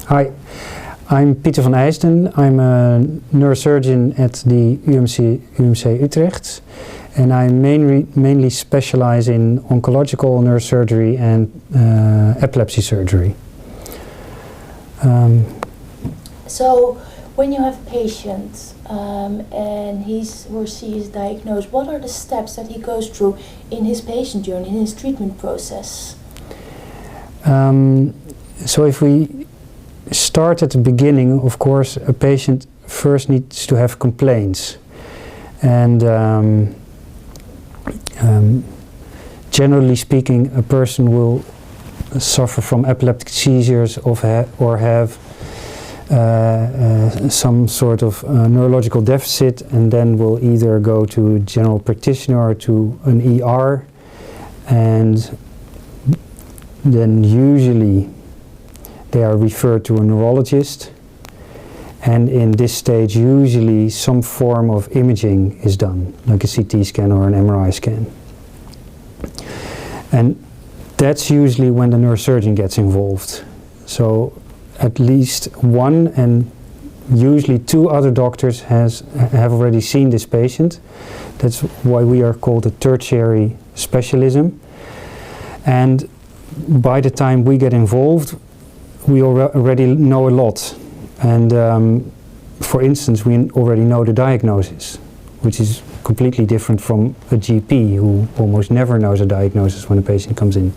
Hi, I'm Pieter van Eijsden. I'm a neurosurgeon at the UMC Utrecht, and I mainly specialize in oncological neurosurgery and epilepsy surgery. So, when you have a patient and he or she is diagnosed, what are the steps that he goes through in his patient journey, in his treatment process? So if we start at the beginning, of course, a patient first needs to have complaints. And generally speaking, a person will suffer from epileptic seizures or have some sort of neurological deficit, and then will either go to a general practitioner or to an ER, and then usually they are referred to a neurologist, and in this stage usually some form of imaging is done, like a CT scan or an MRI scan. And that's usually when the neurosurgeon gets involved. So at least one and usually two other doctors have already seen this patient. That's why we are called a tertiary specialism. And by the time we get involved, we already know a lot. And for instance, we already know the diagnosis, which is completely different from a GP who almost never knows a diagnosis when a patient comes in.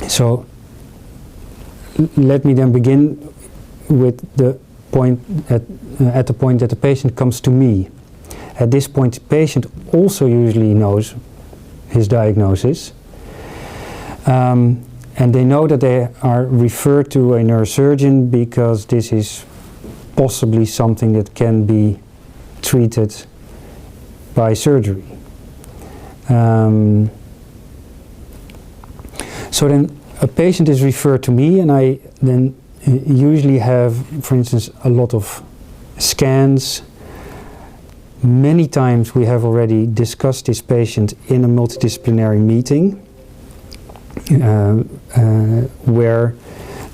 So let me then begin with the point at the point that the patient comes to me. At this point, the patient also usually knows his diagnosis. And they know that they are referred to a neurosurgeon because this is possibly something that can be treated by surgery. So then a patient is referred to me, and I then usually have, for instance, a lot of scans. Many times we have already discussed this patient in a multidisciplinary meeting, where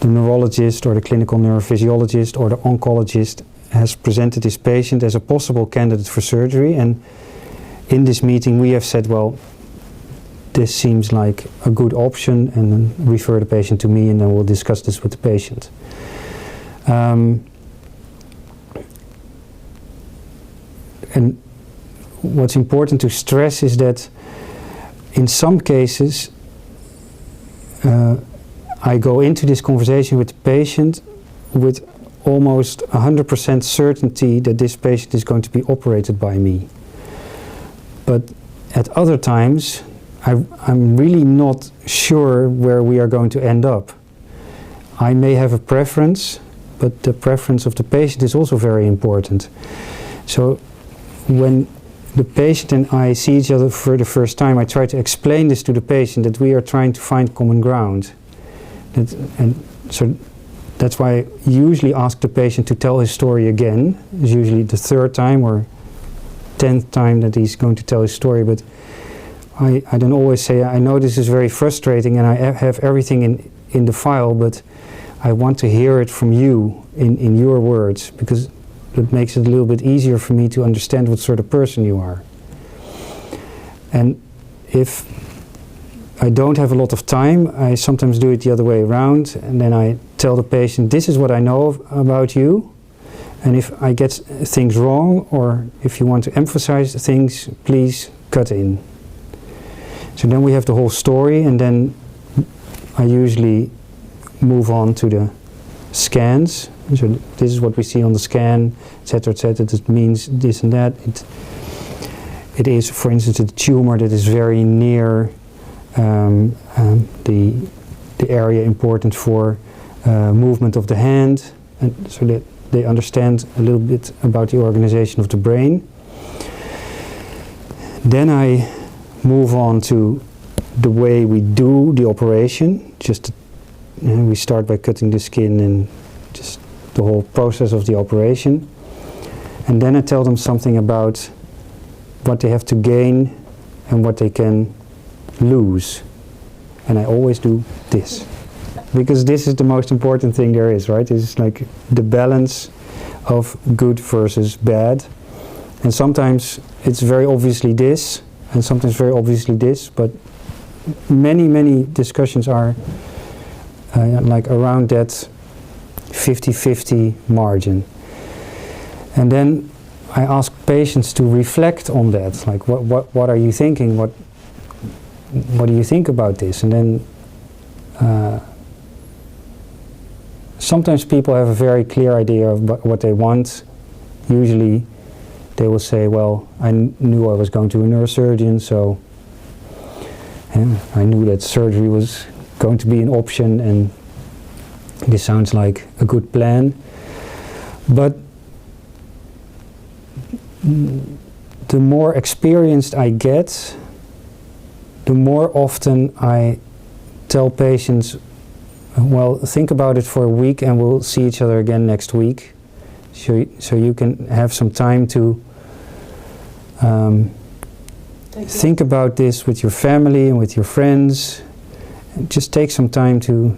the neurologist or the clinical neurophysiologist or the oncologist has presented this patient as a possible candidate for surgery, and in this meeting we have said, well, this seems like a good option, and then refer the patient to me, and then we'll discuss this with the patient. And what's important to stress is that in some cases I go into this conversation with the patient with almost 100% certainty that this patient is going to be operated by me. But at other times I'm really not sure where we are going to end up. I may have a preference, but the preference of the patient is also very important. So when the patient and I see each other for the first time, I try to explain this to the patient, that we are trying to find common ground. And so that's why I usually ask the patient to tell his story again. It's usually the third time or 10th time that he's going to tell his story, but I don't always say, I know this is very frustrating and I have everything in the file, but I want to hear it from you in your words, because it makes it a little bit easier for me to understand what sort of person you are. And if I don't have a lot of time, I sometimes do it the other way around, and then I tell the patient, this is what I know about you, and if I get things wrong, or if you want to emphasize things, please cut in. So then we have the whole story, and then I usually move on to the scans. So this is what we see on the scan, etc., etc. It means this and that. It is, for instance, a tumor that is very near the area important for movement of the hand, and so that they understand a little bit about the organization of the brain. Then I move on to the way we do the operation. Just we start by cutting the skin and just the whole process of the operation, and then I tell them something about what they have to gain and what they can lose, and I always do this. because this is the most important thing there is, right? It's like the balance of good versus bad. And sometimes it's very obviously this, and sometimes very obviously this, but many discussions are like around that 50-50 margin. And then I ask patients to reflect on that, like what are you thinking, what do you think about this? And then sometimes people have a very clear idea of what they want. Usually they will say, well, I knew I was going to a neurosurgeon, so I knew that surgery was going to be an option, and this sounds like a good plan. But the more experienced I get, the more often I tell patients, well, think about it for a week and we'll see each other again next week. So you can have some time to think about this with your family and with your friends. And just take some time to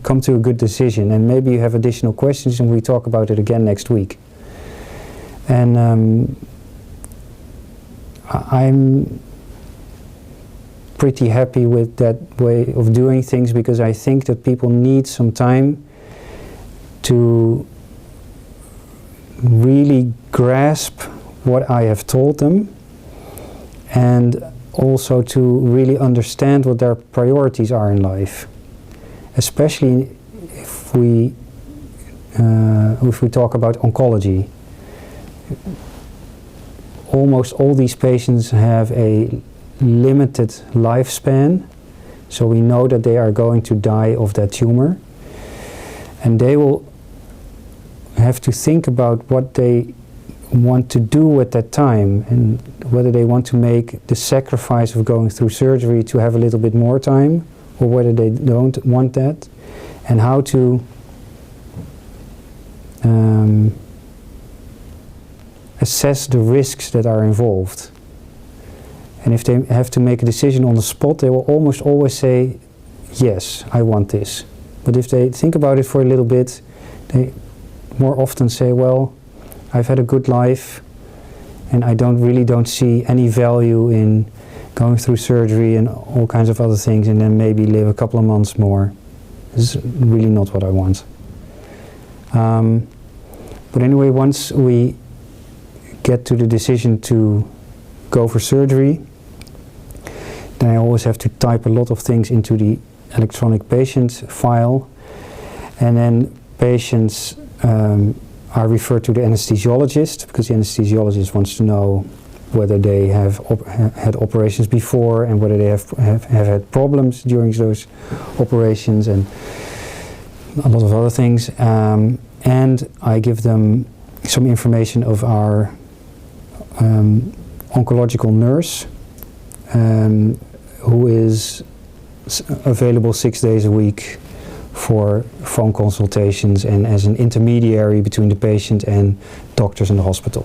come to a good decision, and maybe you have additional questions and we talk about it again next week. And I'm pretty happy with that way of doing things, because I think that people need some time to really grasp what I have told them, and also to really understand what their priorities are in life, especially if we talk about oncology. Almost all these patients have a limited lifespan, so we know that they are going to die of that tumor, and they will have to think about what they want to do at that time, and whether they want to make the sacrifice of going through surgery to have a little bit more time, or whether they don't want that, and how to assess the risks that are involved. And if they have to make a decision on the spot, they will almost always say, yes, I want this. But if they think about it for a little bit, they more often say, well, I've had a good life and I really don't see any value in going through surgery and all kinds of other things and then maybe live a couple of months more. This is really not what I want. But anyway, once we get to the decision to go for surgery, then I always have to type a lot of things into the electronic patient file, and then patients are referred to the anesthesiologist, because the anesthesiologist wants to know whether they have had operations before and whether they have had problems during those operations, and a lot of other things. And I give them some information of our oncological nurse, who is available 6 days a week for phone consultations and as an intermediary between the patient and doctors in the hospital.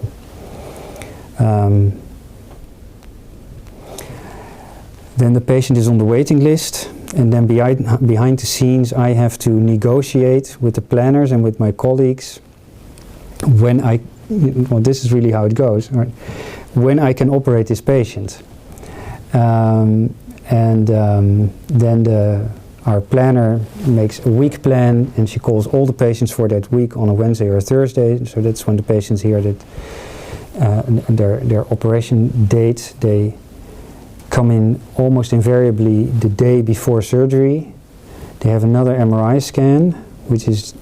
Then the patient is on the waiting list, and then behind the scenes I have to negotiate with the planners and with my colleagues when well, this is really how it goes, right? When I can operate this patient. Then our planner makes a week plan, and she calls all the patients for that week on a Wednesday or a Thursday. So that's when the patients hear that their operation date. They come in almost invariably the day before surgery. They have another MRI scan, which is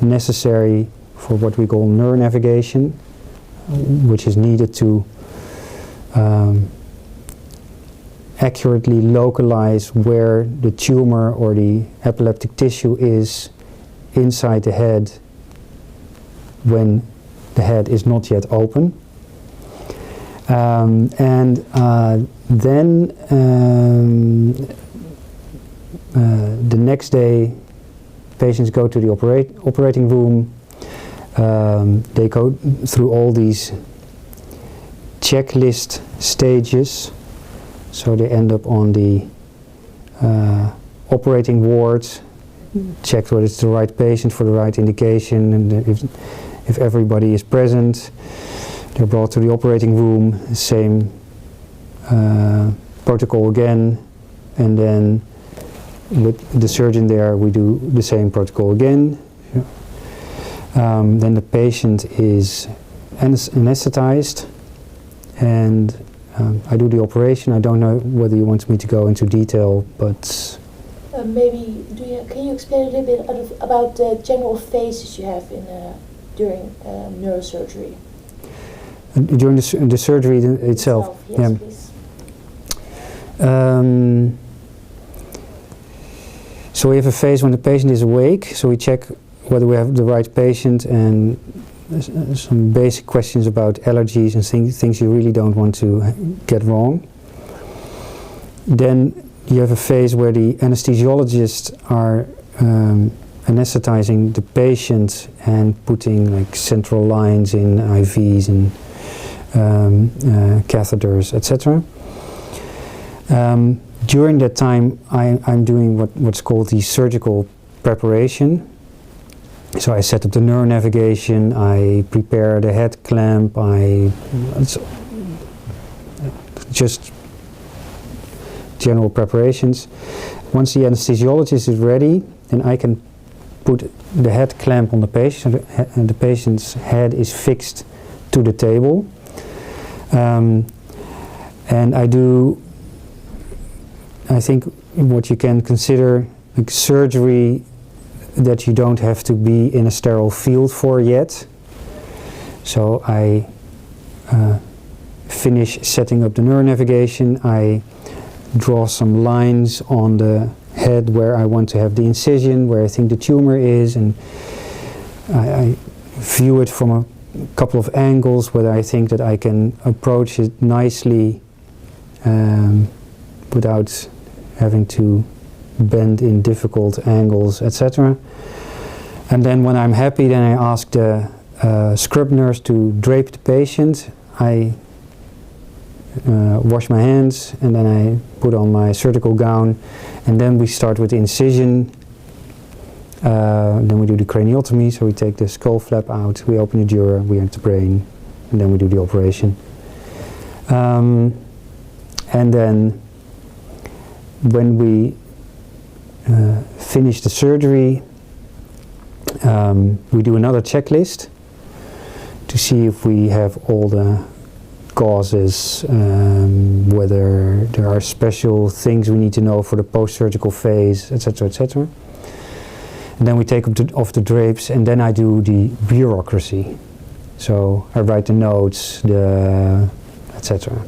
necessary for what we call neuronavigation, which is needed to accurately localize where the tumor or the epileptic tissue is inside the head when the head is not yet open. Then the next day, patients go to the operating room. They go through all these checklist stages. So they end up on the operating ward. checked whether it's the right patient for the right indication, and if everybody is present. They're brought to the operating room, same protocol again, and then with the surgeon there we do the same protocol again. Then the patient is anesthetized, and I do the operation. I don't know whether you want me to go into detail, but maybe can you explain a little bit about the general phases you have during neurosurgery? During the surgery itself? Yes, yeah. please. So we have a phase when the patient is awake, so we check whether we have the right patient, and some basic questions about allergies and things you really don't want to get wrong. Then you have a phase where the anesthesiologists are anesthetizing the patient and putting like central lines in IVs and catheters, etc. During that time I'm doing what's called the surgical preparation. So I set up the neuronavigation, I prepare the head clamp, it's just general preparations. Once the anesthesiologist is ready, then I can put the head clamp on the patient, and the patient's head is fixed to the table. And I do, I think, what you can consider like surgery that you don't have to be in a sterile field for yet. So I finish setting up the neuronavigation, I draw some lines on the head where I want to have the incision, where I think the tumor is, and I view it from a couple of angles, whether I think that I can approach it nicely without having to bend in difficult angles, etc. And then when I'm happy, then I ask the scrub nurse to drape the patient. I wash my hands, and then I put on my surgical gown, and then we start with the incision. Then we do the craniotomy, so we take the skull flap out, we open the dura, we enter the brain, and then we do the operation. And then when we finish the surgery, we do another checklist to see if we have all the causes, whether there are special things we need to know for the post-surgical phase, etc., etc. And then we take off the drapes, and then I do the bureaucracy. So I write the notes, etc.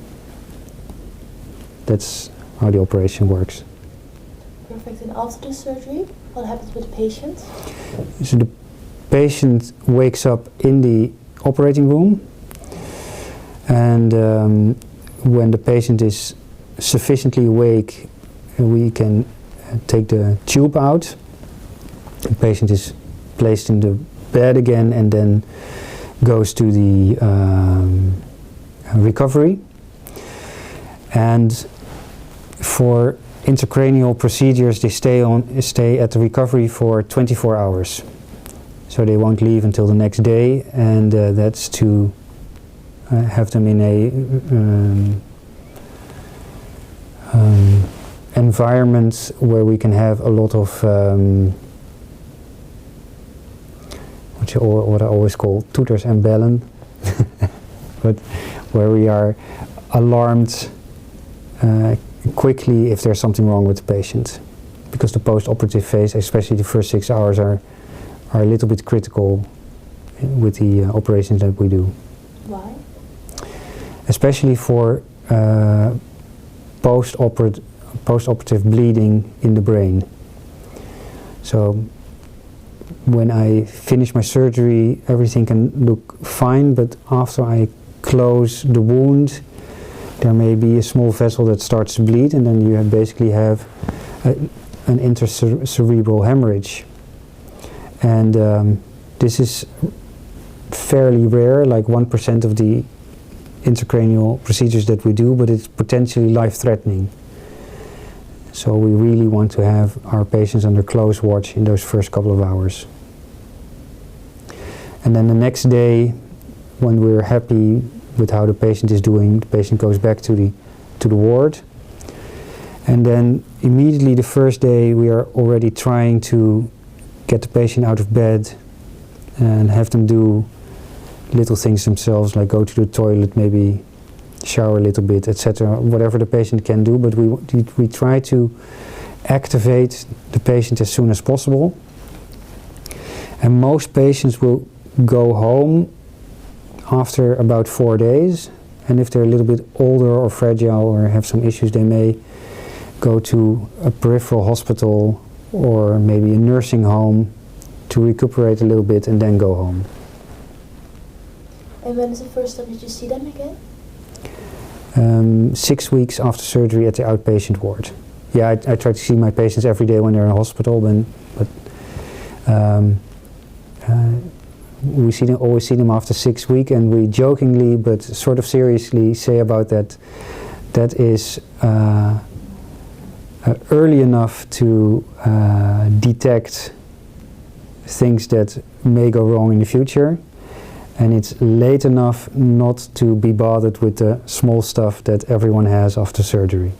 That's how the operation works. Perfect. And after the surgery, what happens with the patient? So the patient wakes up in the operating room, and when the patient is sufficiently awake, we can take the tube out. The patient is placed in the bed again, and then goes to the recovery. And for intracranial procedures, they stay at the recovery for 24 hours. So they won't leave until the next day, and that's to have them in a environment where we can have a lot of what I always call toeters and bellen, but where we are alarmed quickly if there's something wrong with the patient, because the post-operative phase, especially the first 6 hours, are a little bit critical with the operations that we do. Why? Especially for post-operative bleeding in the brain. So when I finish my surgery, everything can look fine, but after I close the wound, there may be a small vessel that starts to bleed, and then you basically have an intracerebral hemorrhage. And this is fairly rare, like 1% of the intracranial procedures that we do, but it's potentially life-threatening. So we really want to have our patients under close watch in those first couple of hours. And then the next day, when we're happy with how the patient is doing, the patient goes back to the ward. And then immediately the first day we are already trying to get the patient out of bed and have them do little things themselves, like go to the toilet, maybe shower a little bit, etc. Whatever the patient can do, but we try to activate the patient as soon as possible. And most patients will go home after about 4 days, and if they're a little bit older or fragile or have some issues, they may go to a peripheral hospital or maybe a nursing home to recuperate a little bit and then go home. And when is the first time that you see them again? 6 weeks after surgery at the outpatient ward. Yeah, I try to see my patients every day when they're in hospital, but we always see them after 6 weeks, and we jokingly but sort of seriously say about that is early enough to detect things that may go wrong in the future, and it's late enough not to be bothered with the small stuff that everyone has after surgery.